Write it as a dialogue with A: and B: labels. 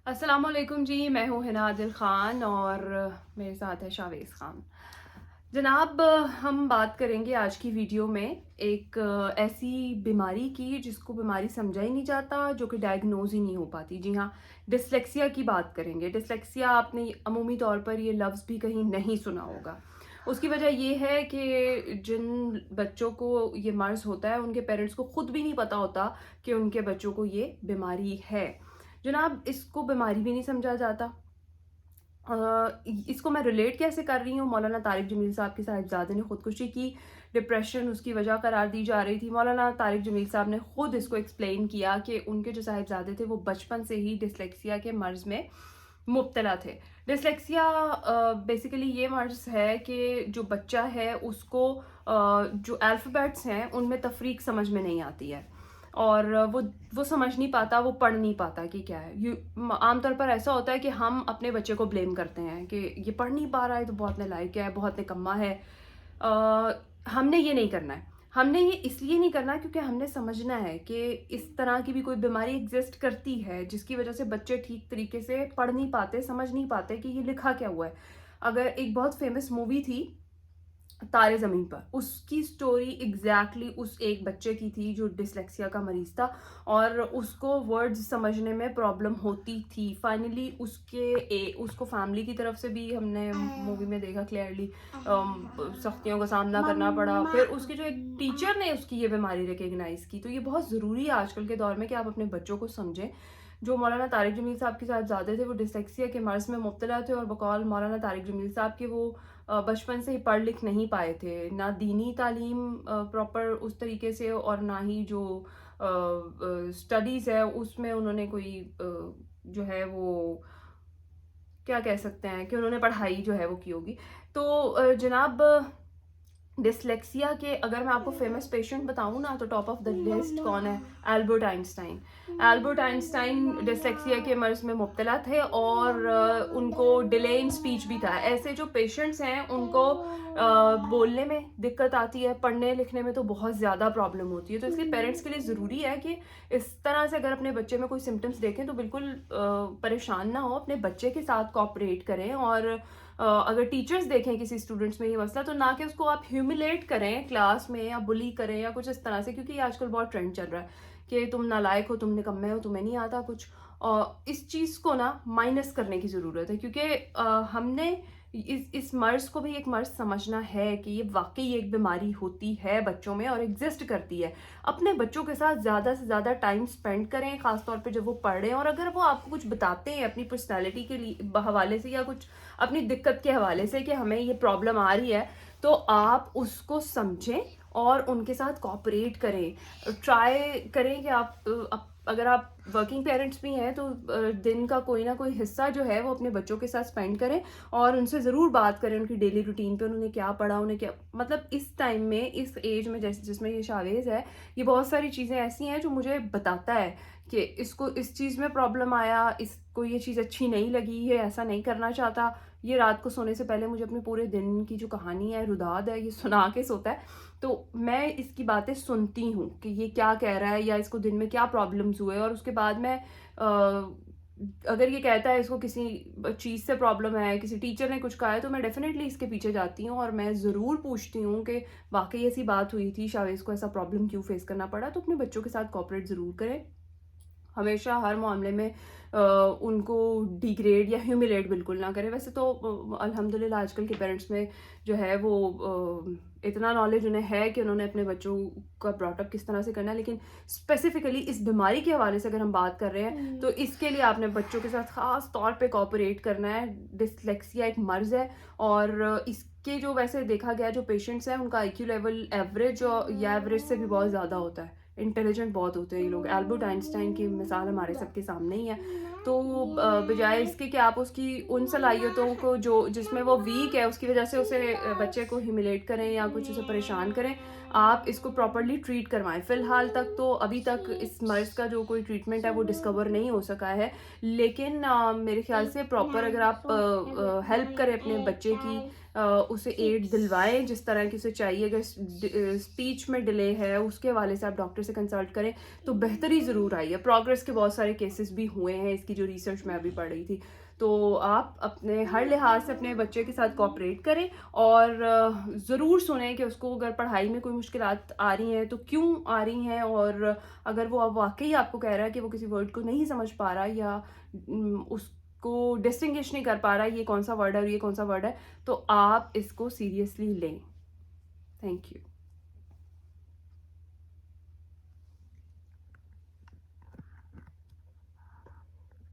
A: अस्सलाम वालेकुम जी, मैं हूँ हिना आदिल ख़ान और मेरे साथ है शावेज़ ख़ान। जनाब, हम बात करेंगे आज की वीडियो में एक ऐसी बीमारी की जिसको बीमारी समझा ही नहीं जाता, जो कि डायग्नोज ही नहीं हो पाती। जी हाँ, डिसलेक्सिया की बात करेंगे। डिसलेक्सिया आपने अमूमी तौर पर ये लफ्ज़ भी कहीं नहीं सुना होगा। उसकी वजह ये है कि जिन बच्चों को ये मर्ज़ होता है उनके पेरेंट्स को खुद भी नहीं पता होता कि उनके बच्चों को ये बीमारी है। जनाब, इसको बीमारी भी नहीं समझा जाता। इसको मैं रिलेट कैसे कर रही हूँ, मौलाना तारिक जमील साहब के साहिबजादे ने खुदकुशी की, डिप्रेशन उसकी वजह करार दी जा रही थी। मौलाना तारिक जमील साहब ने खुद इसको एक्सप्लेन किया कि उनके जो साहिबजादे थे वो बचपन से ही डिसलेक्सिया के मर्ज में मुब्तला थे। डिसलेक्सिया बेसिकली ये मर्ज है कि जो बच्चा है उसको जो अल्फ़ाबेट्स हैं उनमें तफरीक समझ में नहीं आती है, और वो समझ नहीं पाता, वो पढ़ नहीं पाता कि क्या है। आमतौर पर ऐसा होता है कि हम अपने बच्चे को ब्लेम करते हैं कि ये पढ़ नहीं पा रहा है तो बहुत नालायक है, बहुत निकम्मा है। हमने ये नहीं करना है। हमने ये इसलिए नहीं करना क्योंकि हमने समझना है कि इस तरह की भी कोई बीमारी एग्जिस्ट करती है जिसकी वजह से बच्चे ठीक तरीके से पढ़ नहीं पाते, समझ नहीं पाते कि ये लिखा क्या हुआ है। अगर एक बहुत फेमस मूवी थी तारे ज़मीन पर, उसकी स्टोरी एग्जैक्टली उस एक बच्चे की थी जो डिसलेक्सिया का मरीज था और उसको वर्ड्स समझने में प्रॉब्लम होती थी। फाइनली उसको फैमिली की तरफ से भी हमने मूवी में देखा क्लियरली सख्तियों का सामना करना पड़ा। फिर उसकी जो एक टीचर ने उसकी ये बीमारी रिकग्नाइज की। तो ये बहुत ज़रूरी है आजकल के दौर में कि आप अपने बच्चों को समझें। जो मौलाना तारिक जमील साहब के साथ ज़्यादा थे वो डिसलेक्सिया के मर्ज़ में मुब्तला थे, और बकौल मौलाना तारिक जमील साहब के वो बचपन से ही पढ़ लिख नहीं पाए थे। ना दीनी तालीम प्रॉपर उस तरीके से, और ना ही जो स्टडीज़ है उसमें उन्होंने कोई जो है वो क्या कह सकते हैं कि उन्होंने पढ़ाई जो है वो की होगी। तो जनाब, डिसलेक्सिया के अगर मैं आपको फेमस पेशेंट बताऊं ना तो टॉप ऑफ द लिस्ट कौन है? Albert Einstein. Albert Einstein dyslexia के मर्ज में मुब्तला थे और उनको डिले इन स्पीच भी था। ऐसे जो पेशेंट्स हैं उनको बोलने में दिक्कत आती है, पढ़ने लिखने में तो बहुत ज़्यादा प्रॉब्लम होती है। तो इसलिए पेरेंट्स के लिए ज़रूरी है कि इस तरह से अगर अपने बच्चे में कोई सिम्टम्स देखें तो बिल्कुल परेशान ना हो, अपने बच्चे के साथ कोऑपरेट करें। और अगर टीचर्स देखें किसी स्टूडेंट्स में ये मसला, तो ना कि उसको आप ह्यूमिलेट करें क्लास में या बुली करें या कुछ इस तरह से, क्योंकि आजकल बहुत ट्रेंड चल रहा है कि तुम नालायक हो, तुम निकम्मे हो, तुम्हें नहीं आता कुछ। और इस चीज़ को ना माइनस करने की ज़रूरत है, क्योंकि हमने इस मर्ज को भी एक मर्ज समझना है कि ये वाकई एक बीमारी होती है बच्चों में और एग्जिस्ट करती है। अपने बच्चों के साथ ज़्यादा से ज़्यादा टाइम स्पेंड करें, ख़ासतौर पे जब वो पढ़ रहे हैं। और अगर वो आपको कुछ बताते हैं अपनी पर्सनैलिटी के लिए हवाले से या कुछ अपनी दिक्कत के हवाले से कि हमें ये प्रॉब्लम आ रही है, तो आप उसको समझें और उनके साथ कोऑपरेट करें। ट्राई करें कि अगर आप वर्किंग पेरेंट्स भी हैं तो दिन का कोई ना कोई हिस्सा जो है वो अपने बच्चों के साथ स्पेंड करें और उनसे ज़रूर बात करें उनकी डेली रूटीन पे, उन्होंने क्या पढ़ा, उन्हें क्या मतलब इस टाइम में, इस एज में जैसे जिसमें ये शावेज़ है, ये बहुत सारी चीज़ें ऐसी हैं जो मुझे बताता है कि इसको इस चीज़ में प्रॉब्लम आया, इसको ये चीज़ अच्छी नहीं लगी, ये ऐसा नहीं करना चाहता, ये रात को सोने से पहले मुझे अपने पूरे दिन की जो कहानी है, रुदाद है, ये सुना के सोता है। तो मैं इसकी बातें सुनती हूँ कि ये क्या कह रहा है या इसको दिन में क्या प्रॉब्लम्स हुए, और उसके बाद मैं अगर ये कहता है इसको किसी चीज़ से प्रॉब्लम है, किसी टीचर ने कुछ कहा है, तो मैं डेफिनेटली इसके पीछे जाती हूँ और मैं ज़रूर पूछती हूँ कि वाकई ऐसी बात हुई थी, शायद को ऐसा प्रॉब्लम क्यों फेस करना पड़ा। तो अपने बच्चों के साथ कोऑपरेट ज़रूर करें। हमेशा हर मामले में उनको डिग्रेड या ह्यूमिलेट बिल्कुल ना करें। वैसे तो अल्हम्दुलिल्लाह आजकल के पेरेंट्स में जो है वो इतना नॉलेज उन्हें है कि उन्होंने अपने बच्चों का ब्रॉटअप किस तरह से करना है। लेकिन स्पेसिफिकली इस बीमारी के हवाले से अगर हम बात कर रहे हैं तो इसके लिए आपने बच्चों के साथ ख़ास तौर पे कोऑपरेट करना है। डिसलेक्सिया एक मर्ज़ है और इसके जो वैसे देखा गया जो पेशेंट्स हैं उनका आईक्यू लेवल एवरेज या एवरेज से भी बहुत ज़्यादा होता है, इंटेलिजेंट बहुत होते हैं ये लोग। एल्बर्ट आइंस्टाइन की मिसाल हमारे सबके सामने ही है। तो बजाय इसके कि आप उसकी उन सलाहियतों को जो जिसमें वो वीक है उसकी वजह से उसे बच्चे को ह्यूमिलेट करें या कुछ उसे परेशान करें, आप इसको प्रॉपरली ट्रीट करवाएं। फ़िलहाल तक तो अभी तक इस मर्ज़ का जो कोई ट्रीटमेंट है वो डिस्कवर नहीं हो सका है, लेकिन मेरे ख्याल से प्रॉपर अगर आप हेल्प करें अपने बच्चे की, उसे एड दिलवाएं जिस तरह की उसे चाहिए। अगर स्पीच में डिले है उसके हवाले से आप डॉक्टर से कंसल्ट करें तो बेहतरी ज़रूर आई है। प्रोग्रेस के बहुत सारे केसेस भी हुए हैं इसकी کی جو ریسرچ میں ابھی پڑھ رہی تھی. تو آپ اپنے ہر لحاظ سے اپنے بچے کے ساتھ کوآپریٹ کریں اور ضرور سنیں کہ اس کو اگر پڑھائی میں کوئی مشکلات آ رہی ہیں تو کیوں آ رہی ہیں, اور اگر وہ اب واقعی آپ کو کہہ رہا ہے کہ وہ کسی ورڈ کو نہیں سمجھ پا رہا یا اس کو ڈسٹنگوش نہیں کر پا رہا یہ کون سا ورڈ ہے اور یہ کون سا ورڈ ہے, تو آپ اس کو سیریسلی لیں. Thank you.